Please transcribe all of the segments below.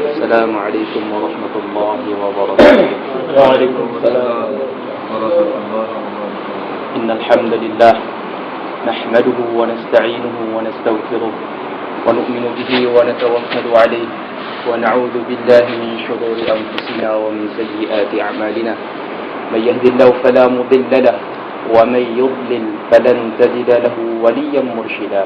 السلام عليكم ورحمة الله وبركاته. وعليكم السلام ورحمة الله وبركاته. إن الحمد لله نحمده ونستعينه ونستغفره ونؤمن به ونتوكل عليه ونعوذ بالله من شرور أنفسنا ومن سيئات أعمالنا. من يهد الله فلا مضل له ومن يضلل فلن تجد له وليا مرشدا.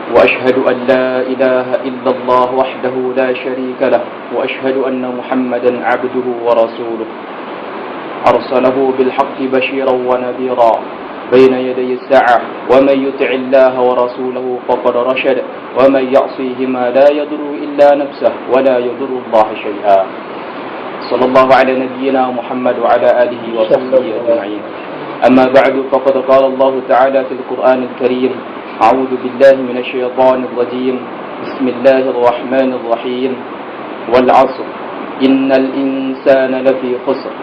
وأشهد أن لا إله إلا الله وحده لا شريك له وأشهد أن محمدا عبده ورسوله أرسله بالحق بشيرا ونذيرا بين يدي الساعة. ومن يطع الله ورسوله فقد رشد ومن يعصيهما لا يضر إلا نفسه ولا يضر الله شيئا. صلى الله على نبينا محمد وعلى آله وصحبه أجمعين. أما بعد فقد قال الله تعالى في القرآن الكريم: أعوذ بالله من الشيطان الرجيم. بسم الله الرحمن الرحيم. والعصر إن الإنسان لفي خسر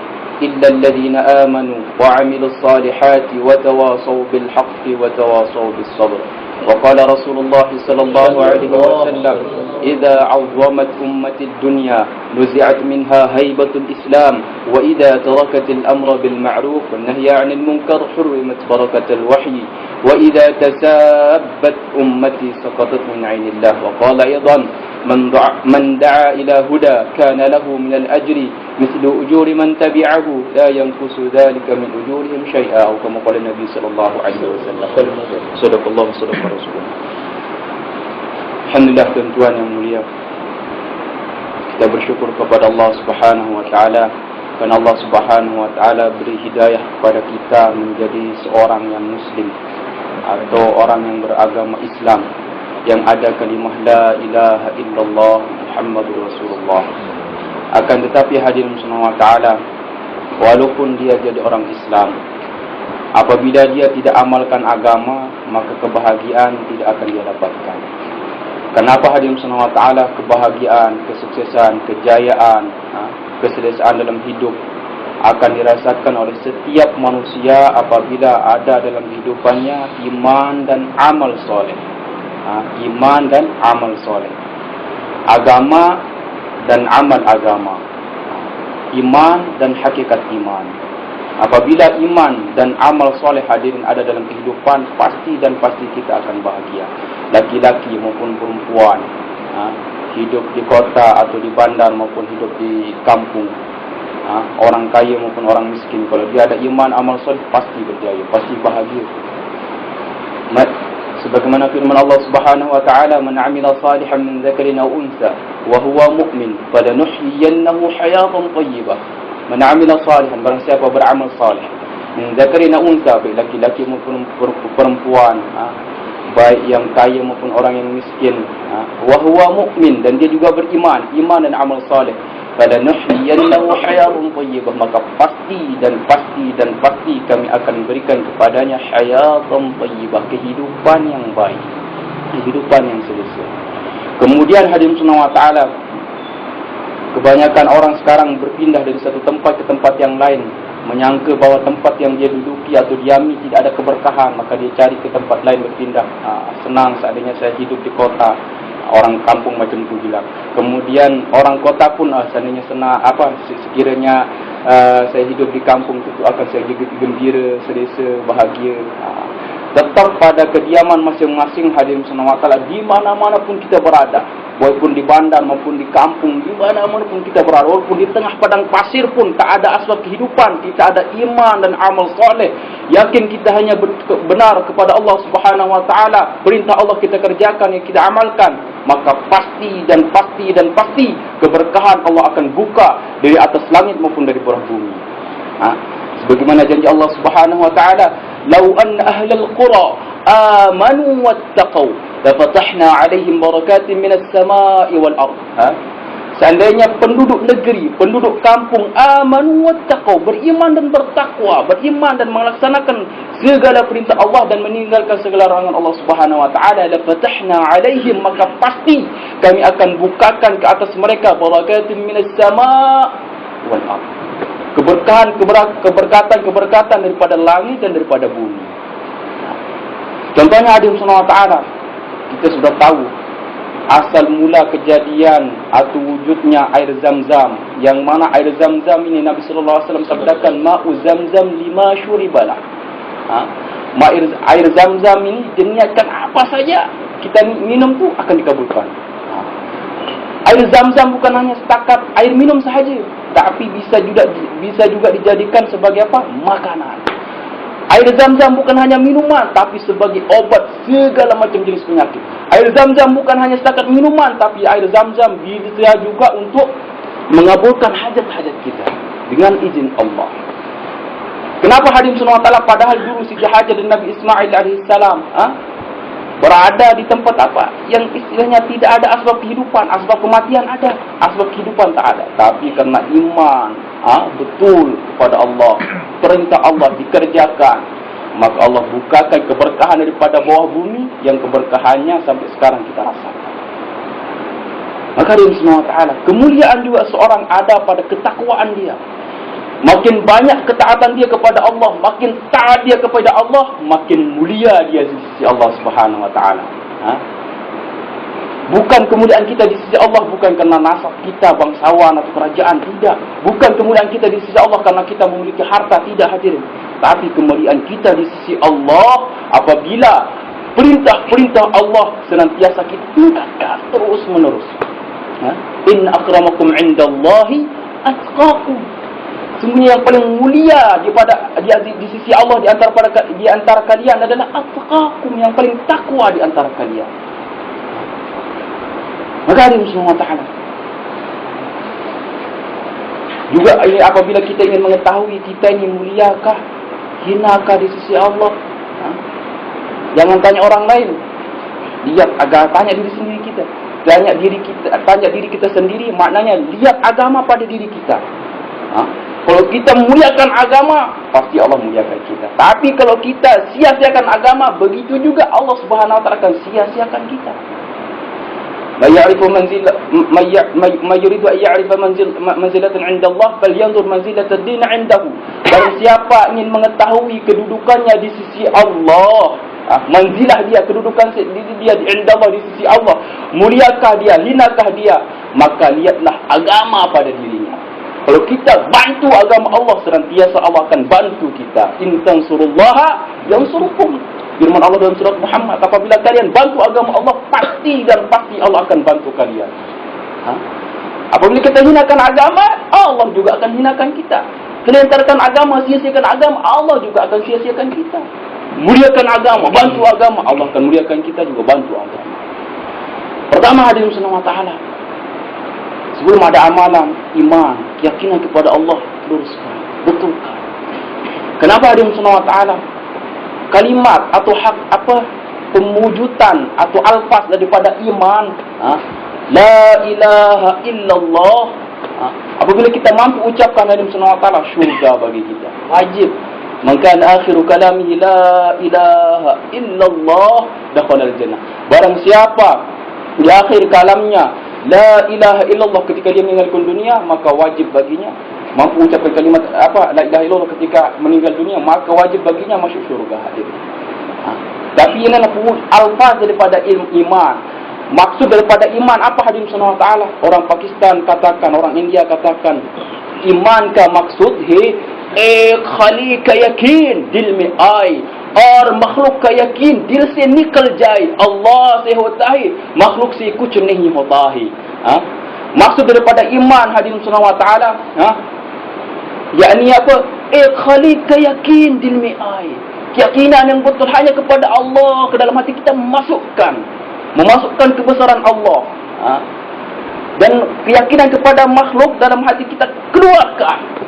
إلا الذين آمنوا وعملوا الصالحات وتواصوا بالحق وتواصوا بالصبر. وقال رسول الله صلى الله عليه وسلم: إذا عظمت أمة الدنيا نزعت منها هيبة الإسلام وإذا تركت الأمر بالمعروف والنهي عن المنكر حرمت بركة الوحي وإذا تسابت أمتي سقطت من عين الله. وقال أيضا: من دعا إلى هدى كان له من الأجر مثل أجور من تبعه لا ينقص ذلك من أجورهم شيئا، أو كما قال النبي صلى الله عليه وسلم. صدق الله صدق رسوله. Alhamdulillah, tuan-tuan yang mulia, kita bersyukur kepada Allah Subhanahu wa taala kerana Allah Subhanahu wa taala beri hidayah kepada kita menjadi seorang yang muslim atau orang yang beragama Islam yang ada kalimah la ilaha illallah Muhammadur Rasulullah. Akan tetapi hadirin subhanahu wa ta'ala, walaupun dia jadi orang Islam, apabila dia tidak amalkan agama, maka kebahagiaan tidak akan dia dapatkan. Kenapa hadirin subhanahu wa ta'ala? Kebahagiaan, kesuksesan, kejayaan, keselesaan dalam hidup akan dirasakan oleh setiap manusia apabila ada dalam kehidupannya iman dan amal soleh. Iman dan amal soleh, agama dan amal agama, iman dan hakikat iman. Apabila iman dan amal soleh hadirin ada dalam kehidupan, pasti dan pasti kita akan bahagia. Laki-laki maupun perempuan, hidup di kota atau di bandar maupun hidup di kampung, orang kaya maupun orang miskin, kalau dia ada iman amal soleh pasti berjaya, pasti bahagia. Sebagaimana firman Allah Subhanahu wa taala: "Man 'amila salihan min dzakarin aw untha wa huwa mu'min falanuhyiyannahu hayatan thayyibah." Man 'amila salihan, barang siapa beramal saleh, min dzakarin aw untha, baik laki-laki maupun perempuan, baik yang kaya maupun orang yang miskin, wa huwa mu'min, dan dia juga beriman, iman dan amal saleh, falanuhyiyannahu hayatan thayyibah, maka pasti dan pasti kami akan berikan kepadanya hayatan thayyibah, kehidupan yang baik, kehidupan yang selesa. Kemudian hadirin subhanahu wa ta'ala, kebanyakan orang sekarang berpindah dari satu tempat ke tempat yang lain, menyangka bahawa tempat yang dia duduki atau diami tidak ada keberkahan, maka dia cari ke tempat lain berpindah. Senang seandainya saya hidup di kota, orang kampung macam itu bilang. Kemudian orang kota pun seandainya senang, sekiranya saya hidup di kampung itu akan saya gembira, selesa, bahagia. Tetap pada kediaman masing-masing hadirin subhanahu wa ta'ala, di mana-mana pun kita berada, walaupun di bandar maupun di kampung, di mana-mana pun kita berada, walaupun di tengah padang pasir pun, tak ada asbab kehidupan, kita ada iman dan amal soleh, yakin kita hanya benar kepada Allah Subhanahu wa ta'ala, perintah Allah kita kerjakan, yang kita amalkan, maka pasti dan pasti keberkahan Allah akan buka dari atas langit maupun dari bawah bumi. Sebagaimana janji Allah Subhanahu wa ta'ala: "Lau anna ahlal qura amanu wattaqau lafatahna 'alaihim barakatin minas sama'i wal ard." Seandainya penduduk negeri, penduduk kampung amanu wattaqau, beriman dan bertakwa, beriman dan melaksanakan segala perintah Allah dan meninggalkan segala larangan Allah Subhanahu wa taala, lafatahna 'alaihim, maka pasti kami akan bukakan ke atas mereka barakatin minas sama' wal ard, keberkatan daripada langit dan daripada bumi. Contohnya hadirin subhanahu wa ta'ala, kita sudah tahu asal mula kejadian atau wujudnya air Zam-Zam, yang mana air Zam-Zam ini Nabi sallallahu alaihi wasallam sabdakan ma'u Zam-Zam lima syuribalah. Air Zam-Zam ini diniatkan apa saja kita minum tu akan dikabulkan. Air Zam-Zam bukan hanya setakat air minum sahaja, tapi bisa juga dijadikan sebagai apa? Makanan. Air Zam-Zam bukan hanya minuman, tapi sebagai obat segala macam jenis penyakit. Air Zam-Zam bukan hanya setakat minuman, tapi air Zam-Zam bisa juga untuk mengabulkan hajat-hajat kita dengan izin Allah. Kenapa Hadirin SWT padahal dulu Siti Hajar dan Nabi Ismail alaihissalam berada di tempat apa yang istilahnya tidak ada asbab kehidupan, asbab kematian ada, asbab kehidupan tak ada, tapi karena iman betul kepada Allah, perintah Allah dikerjakan, maka Allah bukakan keberkahan daripada bawah bumi yang keberkahannya sampai sekarang kita rasakan. Maka Hadirin SWT, kemuliaan juga seorang ada pada ketakwaan dia. Makin banyak ketaatan dia kepada Allah, makin taat dia kepada Allah, makin mulia dia di sisi Allah Subhanahu wa taala. Bukan kemuliaan kita di sisi Allah bukan karena nasab kita bangsawan atau kerajaan, tidak. Bukan kemuliaan kita di sisi Allah karena kita memiliki harta, tidak hadirin. Tapi kemuliaan kita di sisi Allah apabila perintah-perintah Allah senantiasa kita tingkatkan terus menerus. Inna akramakum indallahi atqakum. Sungguhnya yang paling mulia di sisi Allah di antara kalian adalah atqakum, yang paling takwa di antara kalian. Maka Hadirin subhanahu wa ta'ala, juga ini apabila kita ingin mengetahui kita ini muliakah, hinakah di sisi Allah, jangan tanya orang lain, lihat tanya diri sendiri kita. Tanya diri kita sendiri, maknanya lihat agama pada diri kita. Kalau kita muliakan agama, pasti Allah muliakan kita. Tapi kalau kita sia-siakan agama, begitu juga Allah Subhanahu wa taala akan sia-siakan kita. May yuridu an ya'rifa manzilatan 'inda Allah falyanzur manzilatan din 'indahu. Barang siapa ingin mengetahui kedudukannya di sisi Allah, manzilah dia, kedudukan dia di inda Allah, di sisi Allah, muliakah dia, hinakah dia, maka lihatlah agama pada dirinya. Kalau kita bantu agama Allah, senantiasa Allah akan bantu kita. In tansurullaha yansurukum. Firman Allah dalam surat Muhammad, apabila kalian bantu agama Allah, pasti dan pasti Allah akan bantu kalian. Apabila kita hinakan agama, Allah juga akan hinakan kita. Kelentarkan agama, sia-siakan agama, Allah juga akan sia-siakan kita. Muliakan agama, bantu agama, Allah akan muliakan kita juga, bantu agama. Pertama, Hadirin subhanahu wa ta'ala, sebelum ada amalan, iman, keyakinan kepada Allah, luruskan, betulkan. Kenapa Hadirin subhanahu wa ta'ala, kalimat atau hak pemwujudan atau alfaz daripada iman, la ilaha illallah, apabila kita mampu ucapkan Hadirin subhanahu wa ta'ala, syurga bagi kita, wajib. Man kana akhiru kalamihi la ilaha illallah dakhala al-jannah. Barang siapa di akhir kalamnya la ilaha illallah ketika dia meninggalkan dunia, maka wajib baginya mampu ucapkan kalimat la ilaha illallah ketika meninggal dunia, maka wajib baginya masuk syurga. Hadir. Tapi ini adalah alfaz daripada iman. Maksud daripada iman apa Hadirin subhanahu wa ta'ala? Orang Pakistan katakan, orang India katakan, iman ka maksud hai खाली का यकीन दिल में आए और मखलूक का यकीन दिल से निकल जाए. Allah से होता है, makhluk से कुछ नहीं होता है. Maksud daripada iman Hadirin subhanahu wa ta'ala, yakni apa? Khali ka yakin dil में आए. Keyakinan yang betul hanya kepada Allah ke dalam hati kita memasukkan kebesaran Allah. Dan keyakinan kepada makhluk dalam hati kita keluarkan.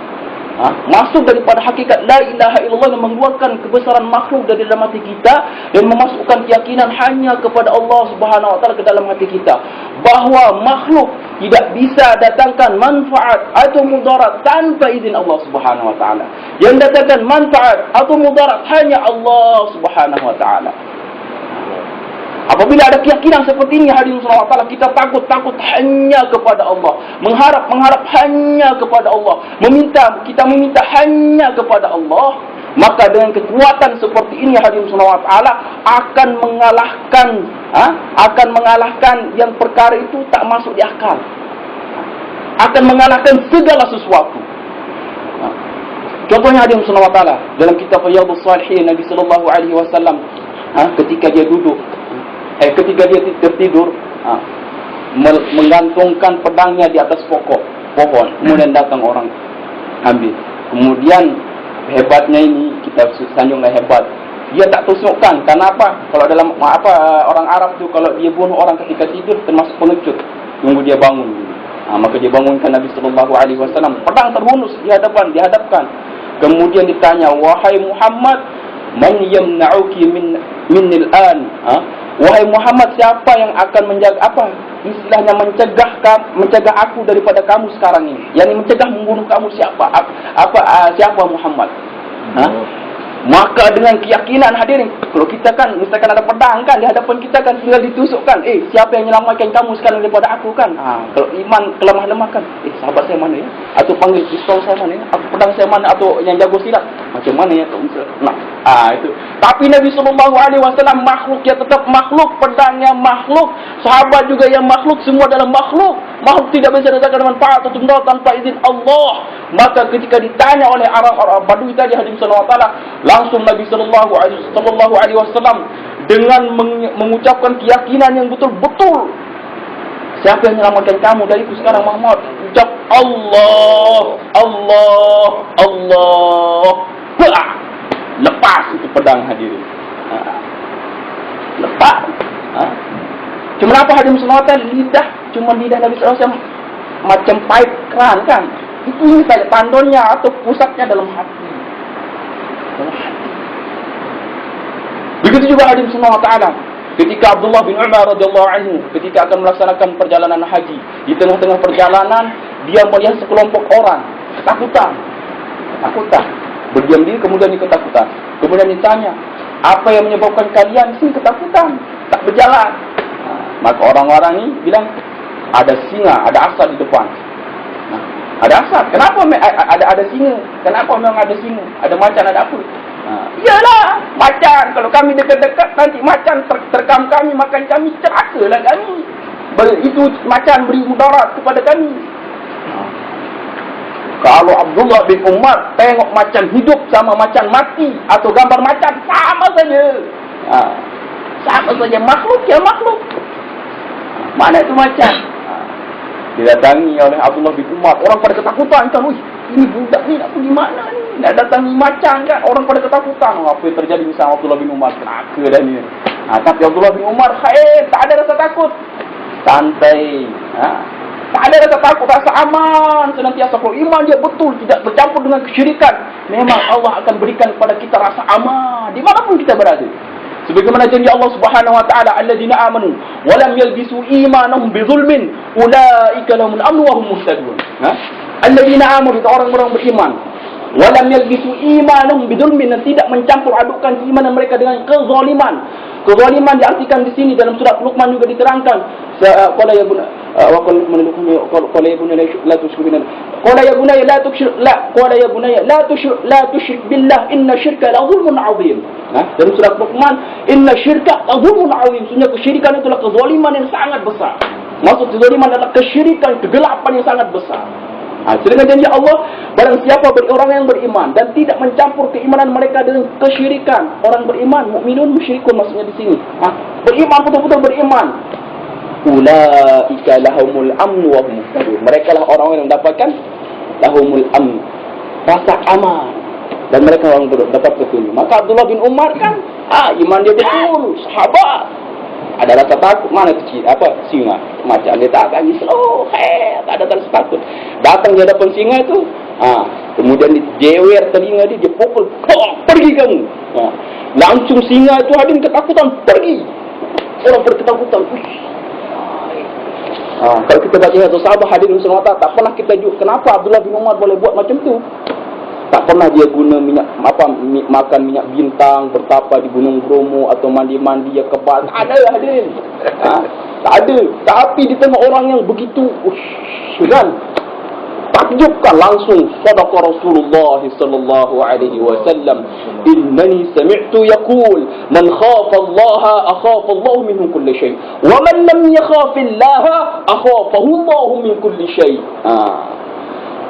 Masuk daripada hakikat la ilaha illallah yang mengeluarkan kebesaran makhluk dari dalam hati kita dan memasukkan keyakinan hanya kepada Allah Subhanahu wa taala ke dalam hati kita, bahawa makhluk tidak bisa datangkan manfaat atau mudarat tanpa izin Allah Subhanahu wa taala. Yang datangkan manfaat atau mudarat hanya Allah Subhanahu wa taala. Apabila ada keyakinan seperti ini Hadirin subhanahu wa ta'ala, kita takut hanya kepada Allah, mengharap hanya kepada Allah, kita meminta hanya kepada Allah, Maka dengan kekuatan seperti ini hadirin subhanahu wa ta'ala akan mengalahkan yang perkara itu tak masuk di akal. Akan mengalahkan segala sesuatu. Contohnya hadirin subhanahu wa ta'ala dalam kitab Riyadhus Shalihin, Nabi sallallahu alaihi wasallam ketika dia duduk ketika dia tertidur menggantungkan pedangnya di atas pohon, kemudian datang orang ambil. Kemudian hebatnya ini, kita sanjunglah hebat, dia tak tusukkan. Kenapa? Kalau dalam orang Arab tu, kalau dia bunuh orang ketika tidur termasuk pengecut, tunggu dia bangun. Maka dia bangunkan Nabi sallallahu alaihi wasallam, pedang terhunus dihadapkan. Kemudian ditanya, wahai Muhammad, man yamna'uki minil an? Wahai Muhammad, siapa yang akan menjaga istilahnya mencegah aku daripada kamu sekarang ini? Yang mencegah membunuh kamu siapa? Siapa Muhammad? Maka dengan keyakinan hadirin, kalau kita kan misalkan ada pedang kan di hadapan kita kan, tinggal ditusukkan, siapa yang menyelamatkan kamu sekarang daripada aku kan? Kalau iman kelemah-lemah kan, sahabat saya mana ya? Atau panggil pistol saya mana ya? Atau pedang saya mana? Atau yang jago silat macam mana ya? Itu. Tapi Nabi SAW makhluk, ya tetap makhluk, pedangnya makhluk, sahabat juga yang makhluk, semua dalam makhluk. Makhluk tidak bisa datangkan manfaat atau mudarat tanpa izin Allah. Maka ketika ditanya oleh orang-orang Badui tadi hadirin sallallahu alaihi wasallam, langsung Nabi sallallahu alaihi wasallam dengan mengucapkan keyakinan yang betul-betul, siapa yang menyelamatkan kamu dariku sekarang Muhammad? Ucap Allah, Allah, Allah. Lepas itu pedang hadirin. Lepas. Cuma apa hadirin sallallahu alaihi wasallam? Lidah Nabi sallallahu alaihi wasallam macam pipe keran kan? Itu ini saja tandonnya atau pusatnya dalam hati. Begitu juga hadirin sallallahu alaihi wasallam ketika Abdullah bin Umar radhiyallahu anhu ketika akan melaksanakan perjalanan haji, di tengah-tengah perjalanan dia melihat sekelompok orang ketakutan, berdiam diri, kemudian ketakutan. Kemudian ditanya, apa yang menyebabkan kalian sih ketakutan, tak berjalan? Maka orang-orang ini bilang, ada singa, ada asap di depan. Ada asap. Kenapa ada singa? Kenapa memang ada singa? Ada macan, ada apa? Iyalah, macan. Kalau kami dekat-dekat, nanti macan terkam kami, makan kami, celakalah kami. Itu macan beri mudarat kepada kami. Kalau Abdullah bin Umar tengok macan hidup sama macan mati atau gambar macan, sama saja. Sama saja, makhluk ya makhluk. Mana itu macan? Didatangi oleh Abdullah bin Umar, orang pada ketakutan kan, ini budak ni nak pergi mana ni? Nak datangi macan kan? Orang pada ketakutan. Apa yang terjadi sama Abdullah bin Umar? Kenapa dah ni? Tapi Abdullah bin Umar tak ada rasa takut, santai. Tak ada rasa takut, rasa aman, senantiasa. Kalau iman dia betul, tidak bercampur dengan kesyirikan, memang Allah akan berikan kepada kita rasa aman dimanapun kita berada. Sebagaimana janji Allah Subhanahu wa taala, alladzina amanu wa lam yalbisu imanahum bizulmin ulaika lahumul amnu wa hum muhtadun. Alladzina amanu, itu orang-orang beriman, wa lam yalbisu imanahum bizulmin, dan tidak mencampur adukkan keimanan mereka dengan kezaliman. Kezaliman diartikan di sini dalam surat Luqman juga diterangkan. Qala ya bunayya wa qala ya bunayya la tusyrik billah. Qala ya bunayya la tusyrik qala ya bunayya la tusyrik billah inna syirka la zulmun 'adzim. Dalam surat Luqman, inna syirka la zulmun 'adzim. Sesungguhnya kesyirikan itulah kezaliman yang sangat besar. Maksud kezaliman adalah kesyirikan, kegelapan yang sangat besar. Sedangkan janji Allah, barang siapa orang yang beriman dan tidak mencampur keimanan mereka dengan kesyirikan. Orang beriman, mukminun musyrikun maksudnya di sini. Beriman, betul-betul beriman. Ulaika lahumul amnu wa hum muhtadun. Mereka lah orang-orang yang mendapatkan lahumul amnu, rasa aman, dan mereka orang dapat petunjuk. Maka Abdullah bin Umar kan, iman dia betul, sahabat. Ada rasa takut, mana kecil, singa, macam dia tak tangis, tak ada rasa takut. Datang di hadapan singa itu, kemudian dijewer telinga dia pukul, pergi kamu. Langsung singa itu hadirin ketakutan, pergi. Orang berketakutan. Kalau kita baca satu sahabat hadirin semua tak pernah kita juga. Kenapa Abdullah bin Umar boleh buat macam tu? Tak pernah dia guna makan minyak bintang, bertapa di Gunung Bromo atau mandi-mandi ya kebal. Tak ada hadirin. Tak ada. Tapi di tengah orang yang begitu kan, takjubkan langsung sadaqa Rasulullah sallallahu alaihi wasallam, innani sami'tu yaqul man khafa Allah akhafa Allah minhu kulli shay wa man lam yakhaf Allah akhafahu Allah min kulli shay.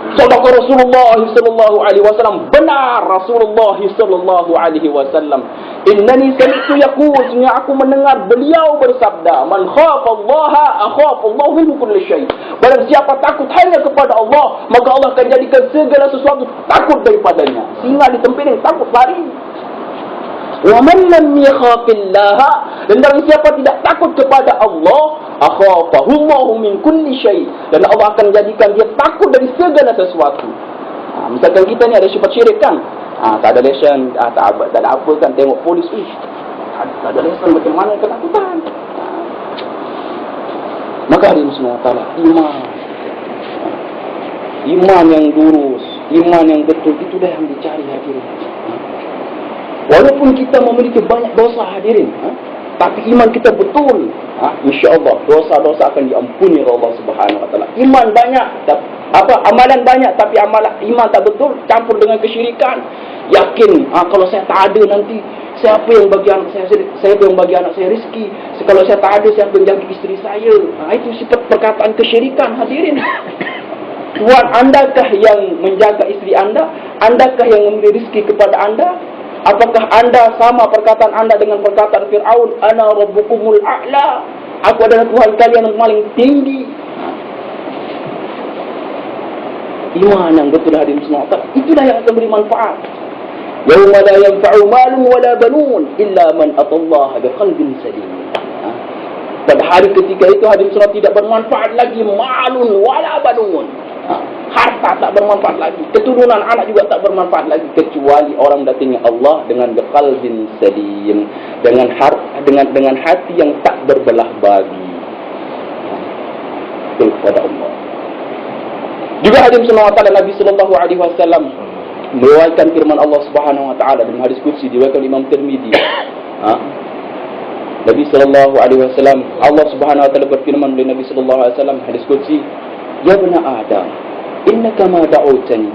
Sadaqa Rasulullah sallallahu alaihi wasallam, benar Rasulullah sallallahu alaihi wasallam. Innani sami'tu yaqul, sesungguhnya aku mendengar beliau bersabda, man khafa Allah akhafa Allah min kulli shay. Barang siapa takut hanya kepada Allah, maka Allah akan jadikan segala sesuatu takut daripadanya. Singa ditempiling takut lari. Wa man lam yakhafillah, dan barang siapa tidak takut kepada Allah, akhafahu Allah min kulli shay, dan Allah akan jadikan dia takut dari segala sesuatu. Misalkan kita ni ada sifat syirik kan, tak ada lesen, tak ada apa kan, tengok polis, tak ada lesen, macam mana ketakutan. Maka hadirin semua taala, iman yang lurus, iman yang betul, itulah yang dicari hadirin. Walaupun kita memiliki banyak dosa hadirin, tapi iman kita betul, insya-Allah dosa-dosa akan diampuni oleh Allah Subhanahu wa taala. Iman banyak, amalan banyak, tapi iman tak betul, campur dengan kesyirikan. Yakin, kalau saya tak ada nanti siapa yang bagi anak saya, siapa yang bagi anak saya rezeki? Kalau saya tak ada, siapa yang jaga isteri saya? Itu sifat perkataan kesyirikan hadirin. Tuhan andakah yang menjaga isteri anda? Andakah yang memberi rezeki kepada anda? Apakah anda sama perkataan anda dengan perkataan Fir'aun, ana rabbukumul a'la, aku adalah Tuhan kalian yang paling tinggi? Iman yang betul hadirin semua, itulah yang akan beri manfaat. Yauma la yanfa'u malun wala banun illa man atallaha biqalbin salim. Pada hari ketika itu hadirin semua tidak bermanfaat lagi malun wala banun. Harta tak bermanfaat lagi, keturunan anak juga tak bermanfaat lagi, kecuali orang datangi Allah dengan qalbin salim, dengan hati yang tak berbelah bagi kepada Allah. Juga hadirin semua taala, Nabi sallallahu alaihi wasallam meriwayatkan firman Allah Subhanahu wa taala dalam hadis qudsi diriwayatkan Imam Tirmizi. Nabi sallallahu alaihi wasallam, Allah Subhanahu wa taala berfirman oleh Nabi sallallahu alaihi wasallam hadis qudsi, ya bani Adam, innaka ma da'utani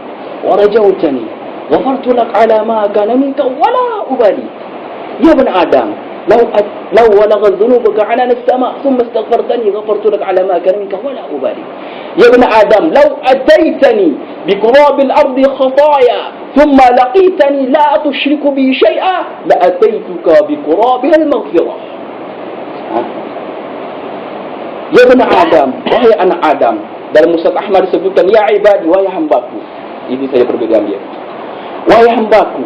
wa rajawtani ghafartu lak ala ma kana minka wala ubali. Ya bani Adam, law walagha dhunubuka 'ala as-sama' thumma astaghfartani ghafartu lak ala ma kana minka wala ubali. Ya bani Adam, law ataitani bi qurabil ardi khataaya thumma laqitani la tushriku bi shay'a la ataituka bi qurabiha al-maghfirah. Ya bani Adam, wahai anak Adam. Dalam Musnad Ahmad disebutkan, ya ibadi, wahai hambaku. Ini saja perbedaan dia. Wahai hambaku,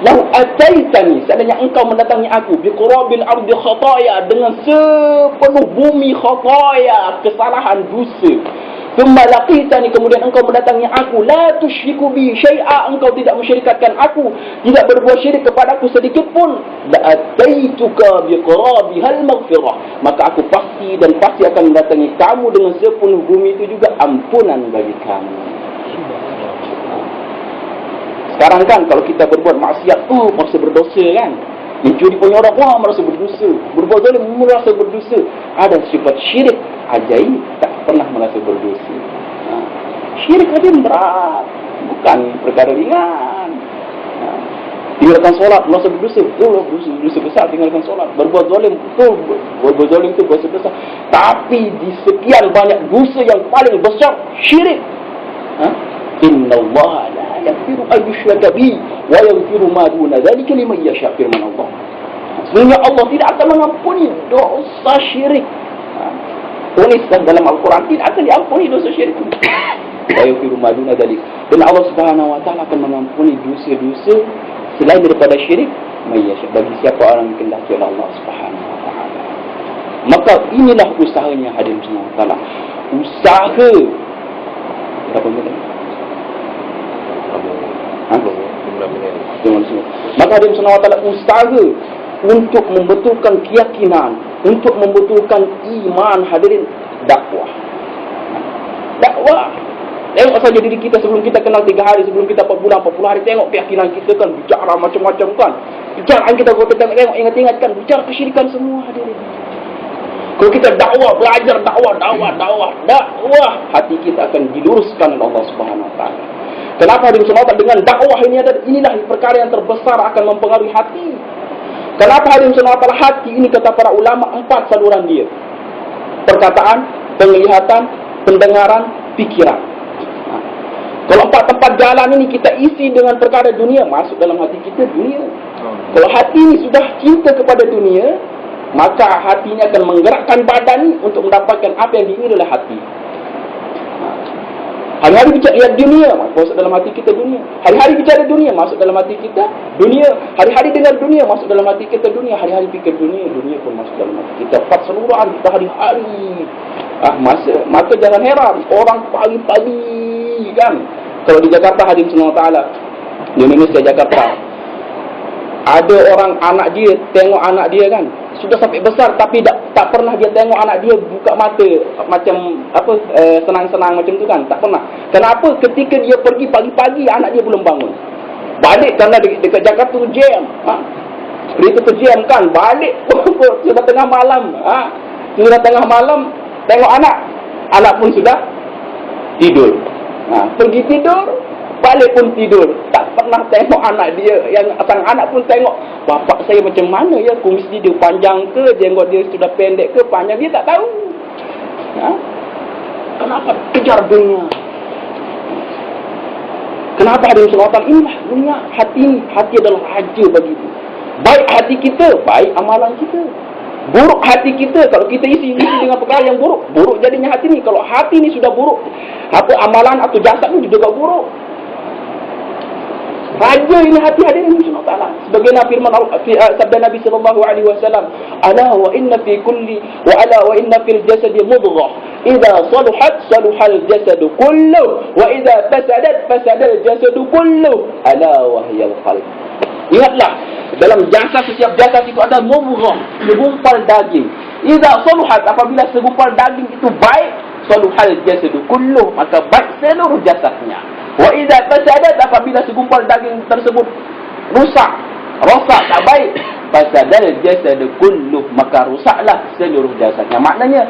lau ataitani, seandainya engkau mendatangi aku, biqurabil ardi khataya, dengan sepenuh bumi khataya, kesalahan dosa. Thumma laqitani, kemudian engkau mendatangi aku, la tusyriku bi syai'a, engkau tidak mensyirikatkan aku, tidak berbuat syirik kepada aku sedikit pun, la ataituka biqurabihal maghfirah, maka aku pasti akan mendatangi kamu dengan sepenuh bumi itu juga ampunan bagi kamu. Sekarang kan kalau kita berbuat maksiat, merasa berdosa kan, mencuri penyorok, merasa berdosa, berbuat zalim, merasa berdosa. Ada sifat syirik ajaib, tak pernah merasa berdosa. Syirik aja berat, bukan perkara ringan. Tinggalkan solat, merasa berdosa, betul, dosa besar tinggalkan solat. Berbuat zalim, betul, berbuat zalim itu dosa besar. Tapi di sekian banyak dosa yang paling besar, syirik. Inna Allah la yaghfiru an yushraka bihi wa yaghfiru ma duna dzalika liman yasha, firman Allah. Sesungguhnya Allah tidak akan mengampuni dosa syirik. Tuliskan dalam Al-Quran, tidak akan diampuni dosa syirik. Wa yaghfiru ma duna dzalika, dan Allah Subhanahu wa taala akan mengampuni dosa-dosa selain daripada syirik, may yasha, bagi siapa orang yang dikehendaki oleh Allah Subhanahu wa taala. Maka inilah usahanya hadirin semua taala. Usaha berapa minit? Maka hadirin semua taala, usaha untuk membetulkan keyakinan, untuk membetulkan iman hadirin, dakwah. Tengok saja diri kita sebelum kita kenal 3 hari, sebelum kita 4 bulan, 40 hari, tengok keyakinan kita kan, bicara macam-macam kan. Bicaraan kita kalau tengok ingat-ingat kan, bicara kesyirikan semua hadirin. Kalau kita dakwah, belajar dakwah, hati kita akan diluruskan oleh Allah Subhanahu wa taala. Kenapa hadirin dengan dakwah inilah perkara yang terbesar akan mempengaruhi hati. Kenapa hadirin hati ini kata para ulama 4 saluran dia. Perkataan, penglihatan, pendengaran, pikiran. Kalau 4 tempat jalan ini kita isi dengan perkara dunia, masuk dalam hati kita dunia. Kalau hati ini sudah cinta kepada dunia, maka hati ini akan menggerakkan badan ini untuk mendapatkan apa yang diingini oleh hati. Hari-hari bicara lihat dunia, masuk dalam hati kita dunia. Hari-hari bicara dunia, masuk dalam hati kita dunia. Hari-hari dengar dunia, masuk dalam hati kita dunia. Hari-hari fikir dunia, dunia pun masuk dalam hati kita. 4 seluruhan kita hari-hari. Maka jangan heran orang pagi-pagi kan. Kalau di Jakarta hadirin subhanahu wa taala, di Indonesia Jakarta, ada orang anak dia tengok anak dia kan sudah sampai besar, tapi tak pernah dia tengok anak dia buka mata macam apa senang-senang macam tu kan, tak pernah. Kenapa? Ketika dia pergi pagi-pagi anak dia belum bangun. Balik kerana dekat Jakarta tu jam. Kereta tu jam kan, balik sudah tengah malam. Sudah tengah malam tengok anak pun sudah tidur. Pergi tidur, balik pun tidur. Tak pernah tengok anak dia. Yang sang anak pun tengok, bapak saya macam mana ya, kumis dia panjang ke, jenggot dia sudah pendek ke, panjang, dia tak tahu. Kenapa? Kejar dunia. Kenapa ada sesuatu? Inilah dunia. Hati adalah raja bagi dia. Baik hati kita, baik amalan kita. Buruk hati kita, kalau kita isi dengan perkara yang buruk jadinya hati ni. Kalau hati ni sudah buruk, apa amalan atau jasad ni juga buruk. Raja ini hati hadirin subhanahu wa taala. Sebagaimana firman sabda Nabi sallallahu alaihi wasallam, "Ala wa inna fi kulli wa ala wa inna fil jasadi mudghah. Idza saluhat saluhal jasadu kulluh wa idza fasadat fasadal jasadu kulluh. Ala wa hiyal qalb." Ingatlah, dalam jasad, setiap jasad itu ada mudghah, segumpal daging. Idza saluhat, apabila segumpal daging itu baik, saluhal jasadu kulluh, maka baik seluruh jasadnya. Wa idza fasadat, apabila segumpal daging tersebut rosak, tak baik, fasadal jasad kulluh, maka rusaklah seluruh jasadnya. Maknanya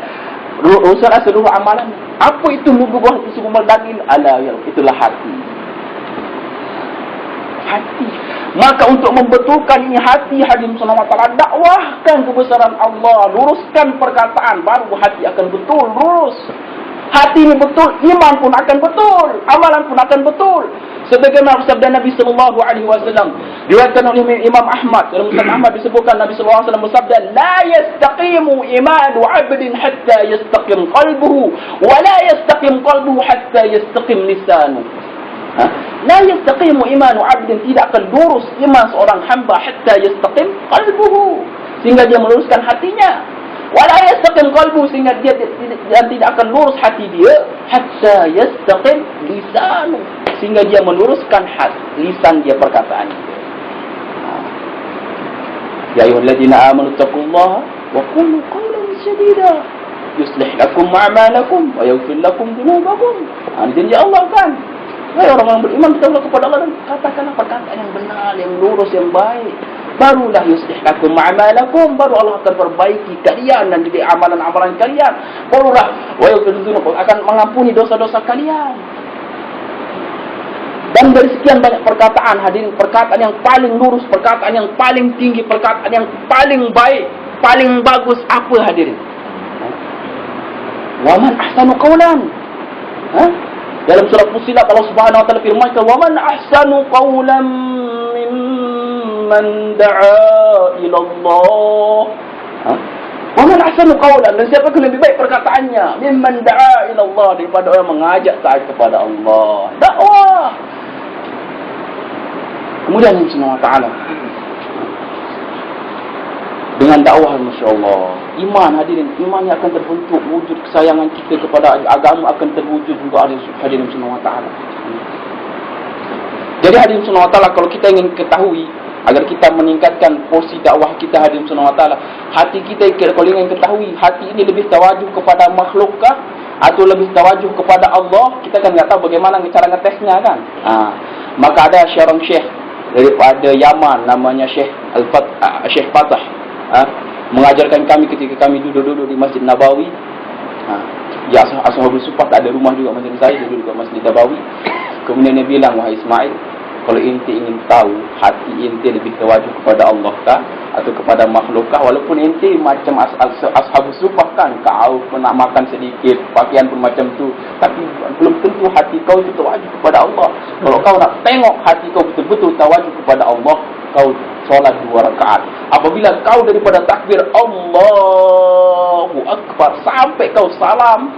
rusaklah seluruh amalan. Apa itu mudghah, itu segumpal daging? Itulah hati. Maka untuk membetulkan ini hati, hadirin subhanahu wa taala, dakwahkan kebesaran Allah, luruskan perkataan, baru hati akan betul lurus. Hati ini betul, iman pun akan betul, amalan pun akan betul. Sebagaimana sabda Nabi sallallahu alaihi wasallam, diriwayatkan oleh Imam Ahmad, dalam Musnad Ahmad disebutkan Nabi sallallahu alaihi wasallam bersabda, "La yastaqimu imanu 'abdin hatta yastaqim qalbuhu, wa la yastaqim qalbuhu hatta yastaqim lisanuhu." La yastaqimu imanu 'abdin, tidak akan lurus iman seorang hamba hatta yastaqim qalbuhu, sehingga dia meluruskan hatinya. Wala yastaqim qalbuhu, sehingga dia tidak akan lurus hati dia hatta yastaqim lisanu, sehingga dia meluruskan lisan dia, perkataan dia. Ya ayyuhalladzina amanu taqullaha wa qulu qawlan sadida yuslih lakum a'malakum wa yaghfir lakum dhunubakum. Ini janji Allah kan. Hai orang yang beriman, bertawakal kepada Allah dan katakanlah perkataan yang benar, yang lurus, yang baik. Barulah yuslih lakum a'malakum, baru Allah akan perbaiki kalian dan jadi amalan-amalan kalian. Barulah wa yaghfir lakum, akan mengampuni dosa-dosa kalian. Dan dari sekian banyak perkataan, hadirin, perkataan yang paling lurus, perkataan yang paling tinggi, perkataan yang paling baik, paling bagus apa hadirin? Wa man ahsanu qawlan. Dalam surah Fussilat Allah Subhanahu wa taala firmankan, "Wa man ahsanu qawlan mimman da'a ila Allah." Wa man ahsanu qawlan, dan siapa yang lebih baik perkataannya, mimman da'a ila Allah, daripada orang mengajak taat kepada Allah. Dakwah. Kemudian Allah Subhanahu wa taala dengan dakwah, masya-Allah, iman hadirin, iman yang akan terbentuk, wujud kesayangan kita kepada agama akan terwujud juga hadirin subhanahu wa taala. Jadi hadirin subhanahu wa taala, kalau kita ingin ketahui agar kita meningkatkan porsi dakwah kita hadirin subhanahu wa taala, hati kita kalau ingin ketahui hati ini lebih tawajuh kepada makhlukkah atau lebih tawajuh kepada Allah, kita kan enggak tahu bagaimana cara ngetesnya kan. Maka ada seorang syekh daripada Yaman namanya Syekh Fatah. mengajarkan kami ketika kami duduk-duduk di Masjid Nabawi. Ya, Ashabul Suffah tak ada rumah juga macam saya, duduk di Masjid Nabawi. Kemudian dia bilang, wahai Ismail, kalau ente ingin tahu hati ente lebih terwajud kepada Allah kah atau kepada makhluk kah, walaupun ente macam Ashabul Suffah kan, kau pernah makan sedikit, pakaian pun macam tu, tapi belum tentu hati kau itu terwajud kepada Allah. Kalau kau nak tengok hati kau betul-betul terwajud kepada Allah, kau solat 2 rakaat. Apabila kau daripada takbir Allahu Akbar sampai kau salam,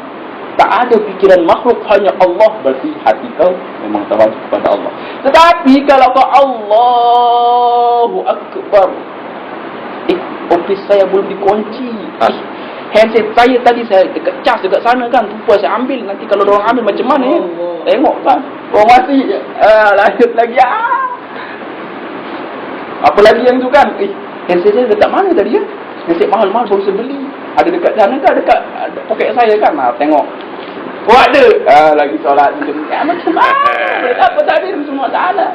tak ada fikiran makhluk, hanya Allah, berarti hati kau memang terwajud kepada Allah. Tetapi kalau kau Allahu Akbar, ofis saya belum dikunci, handset saya tadi saya dekat cas dekat sana kan, lupa saya ambil, nanti kalau orang ambil macam mana ya? Tengok kan, orang masih lanjut lagi. Apa lagi yang tu kan, handset saya dekat mana tadi ya? Handset mahal-mahal baru saya beli, ada dekat sana kan, dekat poket saya kan. Tengok, ada lagi solat macam apa tadi semua tak ada.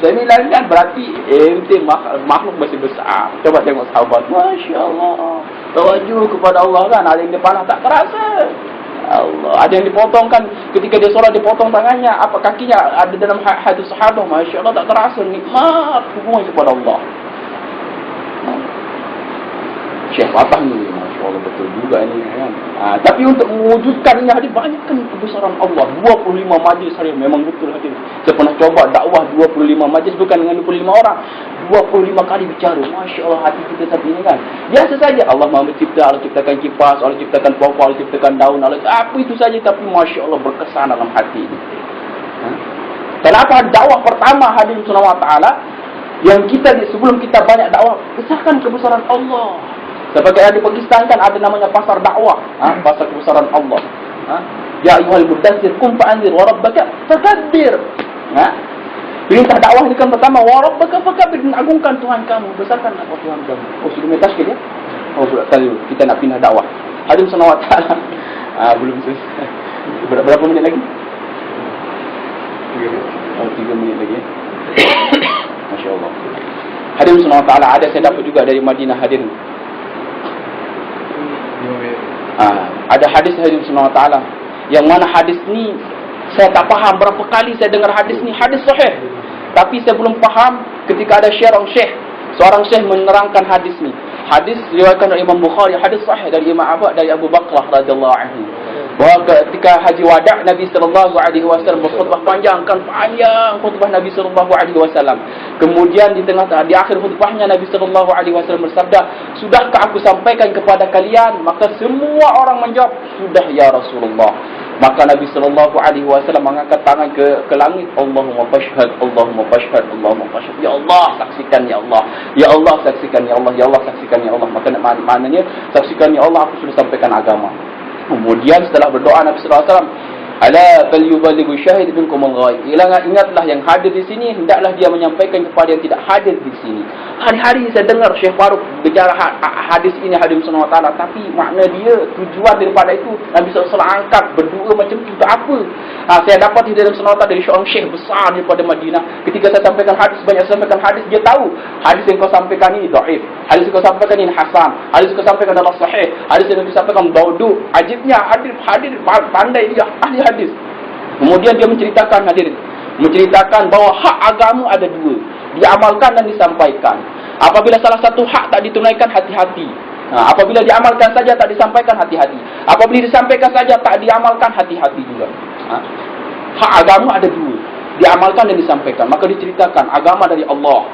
Dan ini lagi kan, berarti ente makhluk masih besar. Coba tengok sahabat, Masya Allah, tawajjuh kepada Allah kan. Ada yang dia panah tak terasa, Allah. Ada yang dipotong kan, ketika dia solat dipotong tangannya, apa kakinya, ada dalam hadis sahabat, Masya Allah, tak terasa, nikmat hubungan kepada Allah. Syekh Fatah ni, Masya Allah, betul juga ni kan. Tapi untuk mewujudkan ini hadis, banyakkan kebesaran Allah. 25 majlis hari, memang betul hadis. Saya pernah coba dakwah 25 majlis, bukan dengan 25 orang, 25 kali bicara. Masya Allah, hati kita saat ini kan, biasa saja. Allah Maha Mencipta, Allah ciptakan kipas, Allah ciptakan pokok, Allah ciptakan daun, Allah apa itu saja, tapi Masya Allah berkesan dalam hati ini. Kenapa dakwah pertama hadirin subhanahu wa ta'ala, yang kita sebelum kita banyak dakwah, besarkan kebesaran Allah. Sebagai yang di Pakistan kan ada namanya pasar dakwah, pasar kebesaran Allah. Ya ayyuhal mudaththir qum fa'anzir wa rabbaka fakabbir. Perintah dakwah ini kan pertama, wa rabbaka fakabbir, agungkan Tuhan kamu, besarkan apa Tuhan kamu. Sudah metaskan ya? Sudah tahu kita nak pindah dakwah. Hadirin subhanahu wa ta'ala. Belum selesai. Berapa minit lagi? 3 minit lagi. Masya Allah. Hadirin subhanahu wa ta'ala, ada saya dapat juga dari Madinah hadirin. Ada hadis hadirin subhanahu wa ta'ala, yang mana hadis ni saya tak faham, berapa kali saya dengar hadis ni, hadis sahih, tapi saya belum faham ketika ada seorang syekh menerangkan hadis ni. Hadis riwayatkan oleh Imam Bukhari, hadis sahih dari Imam dari Abu Bakrah radhiyallahu anhu, bahawa ketika haji wada' Nabi sallallahu alaihi wasallam berkhutbah panjang khutbah Nabi sallallahu alaihi wasallam. Kemudian di akhir khutbahnya Nabi sallallahu alaihi wasallam bersabda, "Sudahkah aku sampaikan kepada kalian?" Maka semua orang menjawab, "Sudah ya Rasulullah." Maka Nabi sallallahu alaihi wasallam mengangkat tangan ke langit, "Allahumma fashhad, Allahumma fashhad, Allahumma fashhad." Ya Allah, saksikan ya Allah. Ya Allah, saksikan ya Allah. Ya Allah, saksikan ya Allah. Maka maknanya, saksikan ya Allah, aku sudah sampaikan agama. Kemudian setelah berdoa Nabi sallallahu alaihi wasallam, "Ala falyuballighu syahid minkum al-ghaib." Ingatlah yang hadir di sini, hendaklah dia menyampaikan kepada yang tidak hadir di sini. Hari-hari saya dengar Syekh Faruq bicara hadis ini, hadirin subhanahu wa ta'ala, tapi makna dia, tujuan daripada itu Nabi sallallahu alaihi wasallam angkat berdua macam itu tak apa. Saya dapat hadirin subhanahu wa ta'ala dari seorang syekh besar daripada Madinah. Ketika saya sampaikan hadis, banyak saya sampaikan hadis, dia tahu hadis yang kau sampaikan ini dhaif, hadis yang kau sampaikan ini hasan, hadis yang kau sampaikan adalah sahih, hadis yang kau sampaikan dauduk. Ajibnya hadir pandai dia, ahli hadis. Kemudian dia menceritakan bahawa hak agama ada 2, diamalkan dan disampaikan. Apabila salah satu hak tak ditunaikan, hati-hati. Apabila diamalkan saja tak disampaikan, hati-hati. Apabila disampaikan saja tak diamalkan, hati-hati juga. Hak agama ada 2, diamalkan dan disampaikan. Maka diceritakan agama dari Allah.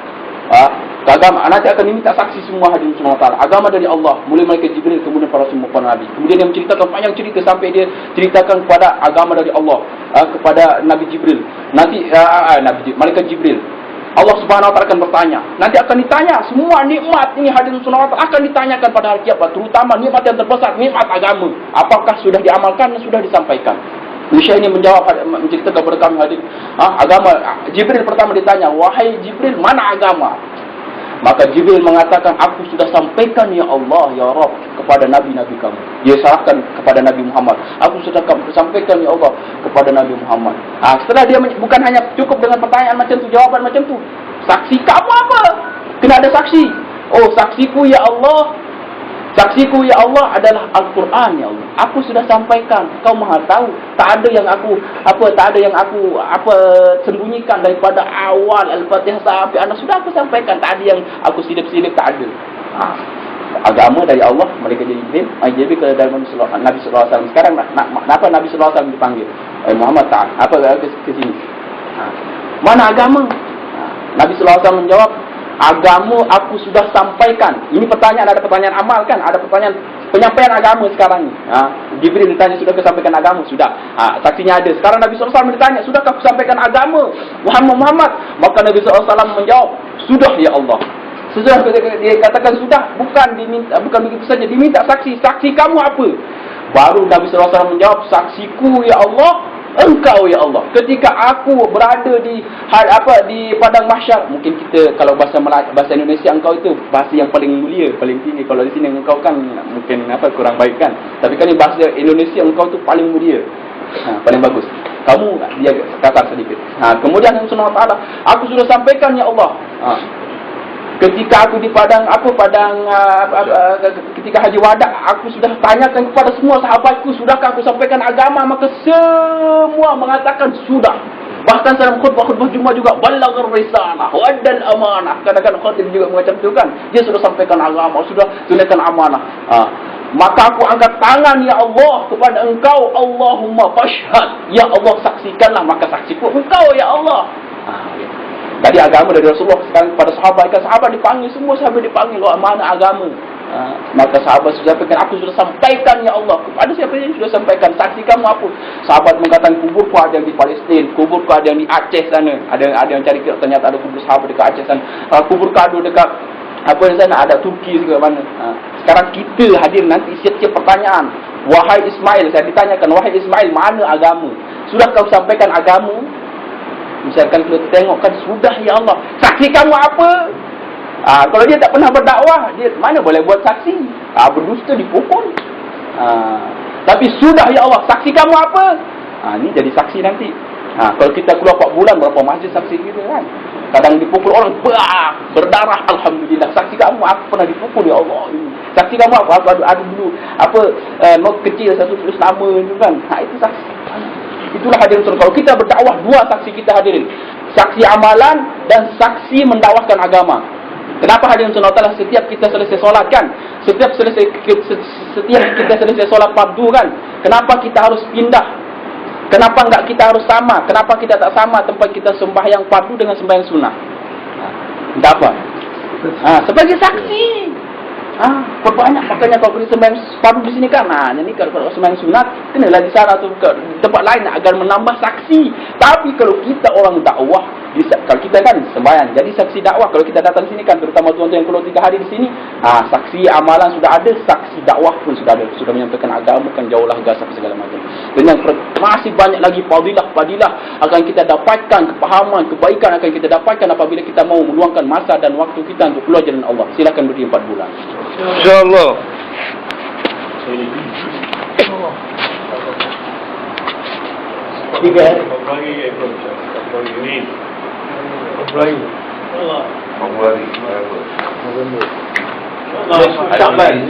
Agama nanti akan diminta saksi semua hadirin subhanahu wa ta'ala. Agama dari Allah, mulai malaikat Jibril, kemudian para semua para nabi. Kemudian dia menceritakan panjang cerita sampai dia ceritakan kepada agama dari Allah, kepada Nabi Jibril. Nanti malaikat Jibril, Allah subhanahu wa ta'ala akan bertanya. Nanti akan ditanya semua nikmat ini hadirin subhanahu wa ta'ala akan ditanyakan pada hari kiamat, terutama nikmat yang terbesar, nikmat agama. Apakah sudah diamalkan dan sudah disampaikan? Syekh ini menceritakan kepada kami hadir agama. Jibril pertama ditanya, "Wahai Jibril, mana agama?" Maka Jibril mengatakan, "Aku sudah sampaikan ya Allah, ya Rabb, kepada nabi-nabi kamu." Dia serahkan kepada Nabi Muhammad. "Aku sudah sampaikan ya Allah kepada Nabi Muhammad." Setelah dia bukan hanya cukup dengan pertanyaan macam tu, jawaban macam tu. Saksi kamu apa? Kena ada saksi. "Oh, saksiku ya Allah, Saksiku ya Allah adalah Al-Quran ya Allah. Aku sudah sampaikan, Kau Maha tahu. Tak ada yang aku sembunyikan daripada awal Al-Fatihah sampai anak, sudah aku sampaikan. Tak ada yang aku silip-silip, tak ada. Agama dari Allah, mereka jadi ke dalam Nabi sallallahu alaihi wasallam. Sekarang kenapa Nabi sallallahu alaihi wasallam dipanggil? Muhammad ta'ala, apa ke sini? Mana agama? Nabi sallallahu alaihi wasallam menjawab, agama aku sudah sampaikan. Ini pertanyaan, ada pertanyaan amal kan? Ada pertanyaan penyampaian agama sekarang ni. Jibril ditanya, sudah kau sampaikan agama? Sudah. Saksinya ada. Sekarang Nabi SAW ditanya, sudahkah kau sampaikan agama Muhammad? Maka Nabi SAW menjawab, sudah ya Allah. Sudah, dia katakan sudah. Bukan begitu saja, diminta saksi. Saksi kamu apa? Baru Nabi SAW menjawab, saksiku ya Allah, Engkau ya Allah. Ketika aku berada di padang mahsyar, mungkin kita kalau bahasa Indonesia, engkau itu bahasa yang paling mulia, paling tinggi. Kalau di sini engkau kan mungkin kurang baik kan. Tapi kan di bahasa Indonesia engkau tu paling mulia. Paling bagus. Kamu dia kasar sedikit. Kemudian Allah Subhanahu wa taala, aku sudah sampaikan ya Allah. Ketika aku di ketika haji wada, aku sudah tanyakan kepada semua sahabatku, sudahkah aku sampaikan agama? Maka semua mengatakan sudah. Bahkan dalam khutbah Jumat juga, balaghar risalah wa addal amanah. Kadang-kadang khatib juga macam itu kan. Dia sudah sampaikan agama, sudah tunaikan amanah. Maka aku angkat tangan ya Allah kepada Engkau, Allahumma fashhad. Ya Allah, saksikanlah. Maka saksiku Engkau ya Allah. Tadi agama dari Rasulullah, sekarang kepada sahabat. Kan sahabat dipanggil, semua sahabat dipanggil. Mana agama? Maka sahabat sudah sampaikan, aku sudah sampaikan ya Allah. Kepada siapa yang sudah sampaikan? Saksi kamu apa? Sahabat mengatakan, kuburku ada yang di Palestin, kuburku ada yang di Aceh sana. Ada yang cari, ternyata ada kubur sahabat dekat Aceh sana. Kubur kado dekat di sana, ada Turki juga mana. Sekarang kita hadir nanti setiap pertanyaan. Wahai Ismail, saya ditanyakan, wahai Ismail, mana agama? Sudah kau sampaikan agama? Misalkan kita tengok kan, sudah ya Allah. Saksi kamu apa? Kalau dia tak pernah berdakwah, dia mana boleh buat saksi? Berdusta dipukul. Tapi sudah ya Allah, saksi kamu apa? Ini jadi saksi nanti. Kalau kita keluar 4 bulan, berapa masjid saksi kita kan? Kadang dipukul orang, berdarah, alhamdulillah. Saksi kamu apa? Pernah dipukul ya Allah. Saksi kamu apa? Ada dulu not kecil satu tulis nama itu kan. Itu saksi. Itulah hadirin sekalian. Kalau kita berdakwah, 2 saksi kita hadirin. Saksi amalan dan saksi mendakwahkan agama. Kenapa hadirin sekalian? Setiap kita selesai solat kan, setiap kita selesai solat fardu kan, kenapa kita harus pindah? Kenapa enggak kita harus sama? Kenapa kita tak sama tempat kita sembahyang fardu dengan sembahyang sunnah? Entah apa? Sebagai saksi. Perbanyak. Makanya kalau kita sembahyang fardu di sini kan, ini kalau sembahyang sunat, kenalah di sana tu ke tempat lain agar menambah saksi. Tapi kalau kita orang dakwah, kalau kita kan sembahyang, jadi saksi dakwah. Kalau kita datang sini kan, terutama tuan-tuan yang keluar 3 hari di sini, saksi amalan sudah ada, saksi dakwah pun sudah ada, sudah menyampaikan agama kan, jauhlah gasap segala macam. Dan yang masih banyak lagi fadilah akan kita dapatkan, kepahaman, kebaikan akan kita dapatkan apabila kita mau meluangkan masa dan waktu kita untuk keluar jalan Allah. Silakan beri 4 bulan. InsyaAllah. Tiga. Syakban.